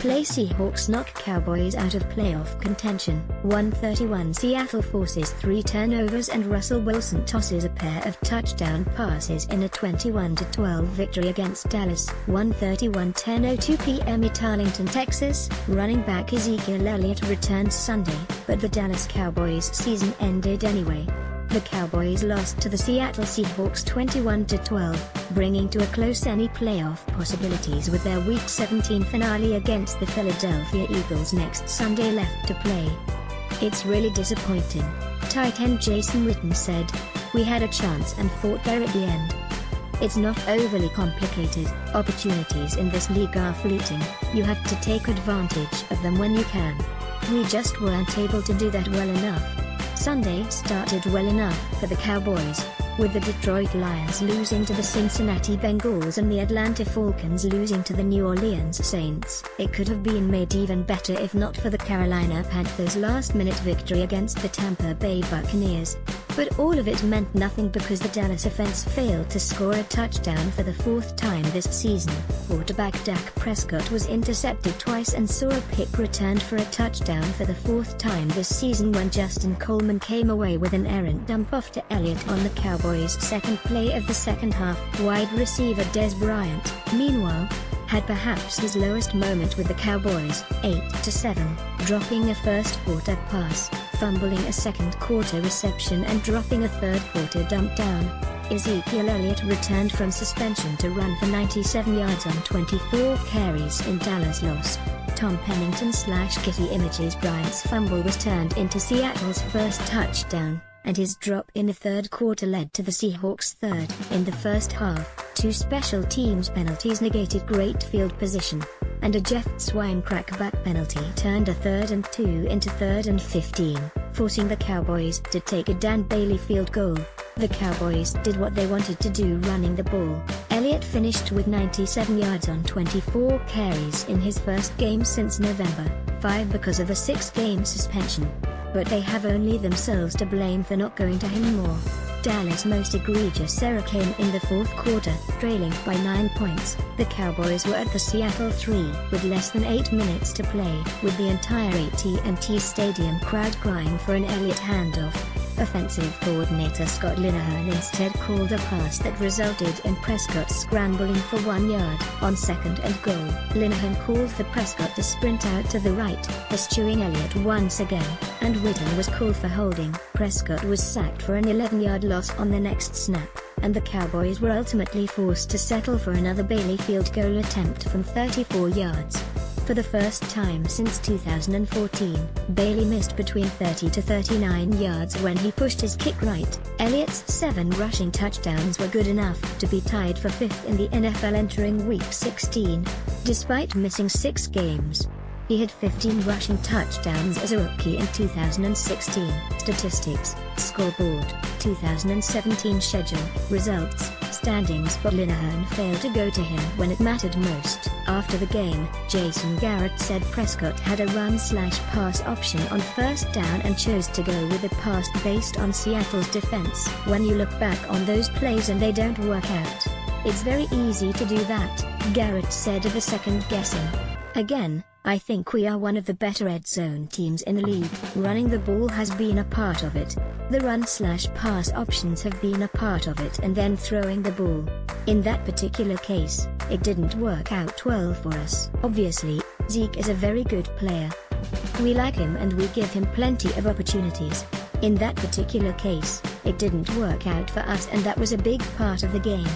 play Seahawks knock Cowboys out of playoff contention. 131 Seattle forces 3 turnovers and Russell Wilson tosses a pair of touchdown passes in a 21-12 victory against Dallas. 131 10:02 p.m. in Arlington, Texas. Running back Ezekiel Elliott returns Sunday, but the Dallas Cowboys season ended anyway. The Cowboys lost to the Seattle Seahawks 21-12, bringing to a close any playoff possibilities with their Week 17 finale against the Philadelphia Eagles next Sunday left to play. "It's really disappointing," tight end Jason Witten said. "We had a chance and fought there at the end. It's not overly complicated. Opportunities in this league are fleeting. You have to take advantage of them when you can. We just weren't able to do that well enough." Sunday started well enough for the Cowboys, with the Detroit Lions losing to the Cincinnati Bengals and the Atlanta Falcons losing to the New Orleans Saints. It could have been made even better if not for the Carolina Panthers' last-minute victory against the Tampa Bay Buccaneers. But all of it meant nothing because the Dallas offense failed to score a touchdown for the 4th time this season. Quarterback Dak Prescott was intercepted twice and saw a pick returned for a touchdown for the 4th time this season when Justin Coleman came away with an errant dump off to Elliott on the Cowboys' second play of the second half. Wide receiver Dez Bryant, meanwhile, had perhaps his lowest moment with the Cowboys, 8-7, dropping a first-quarter pass, fumbling a second-quarter reception and dropping a third-quarter dump down. Ezekiel Elliott returned from suspension to run for 97 yards on 24 carries in Dallas' loss. Tom Pennington/Kitty Images Bryant's fumble was turned into Seattle's first touchdown, and his drop in the third quarter led to the Seahawks' third. In the first half, 2 special teams penalties negated great field position, and a Jeff Swine crackback penalty turned a 3rd and 2 into 3rd and 15, forcing the Cowboys to take a Dan Bailey field goal. The Cowboys did what they wanted to do running the ball. Elliott finished with 97 yards on 24 carries in his first game since November 5 because of a 6-game suspension. But they have only themselves to blame for not going to him more. Dallas' most egregious error came in the 4th quarter, trailing by 9 points. The Cowboys were at the Seattle 3 with less than 8 minutes to play, with the entire AT&T Stadium crowd crying for an Elliott handoff. Offensive coordinator Scott Linehan instead called a pass that resulted in Prescott scrambling for 1 yard on 2nd and goal. Linehan called for Prescott to sprint out to the right, pursuing Elliott once again, and Witten was called for holding. Prescott was sacked for an 11-yard loss on the next snap, and the Cowboys were ultimately forced to settle for another Bailey field goal attempt from 34 yards. For the first time since 2014, Bailey missed between 30 to 39 yards when he pushed his kick right. Elliott's 7 rushing touchdowns were good enough to be tied for 5th in the NFL entering Week 16. Despite missing 6 games, he had 15 rushing touchdowns as a rookie in 2016. Statistics, scoreboard, 2017 schedule, results, standings. But Linehan failed to go to him when it mattered most. After the game, Jason Garrett said Prescott had a run/pass option on 1st down and chose to go with a pass based on Seattle's defense. "When you look back on those plays and they don't work out, it's very easy to do that," Garrett said of the second guessing. "Again, I think we are one of the better red zone teams in the league. Running the ball has been a part of it. The run/pass options have been a part of it, and then throwing the ball. In that particular case, it didn't work out well for us. Obviously, Zeke is a very good player. We like him and we give him plenty of opportunities. In that particular case, it didn't work out for us, and that was a big part of the game."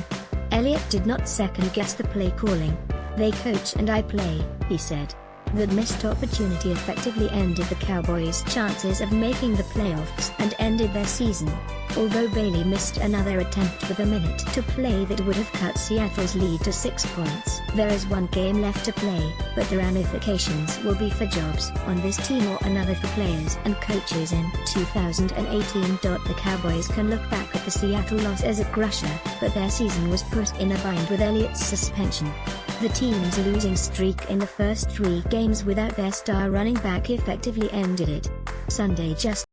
Elliott did not second-guess the play calling. "They coach and I play," he said. The missed opportunity effectively ended the Cowboys' chances of making the playoffs and ended their season. Although Bailey missed another attempt with a minute to play that would have cut Seattle's lead to 6 points. There is 1 game left to play, but the ramifications will be for jobs on this team or another for players and coaches in 2018. The Cowboys can look back at the Seattle loss as a crusher, but their season was put in a bind with Elliott's suspension. The team's losing streak in the first 3 games without their star running back effectively ended it. Sunday just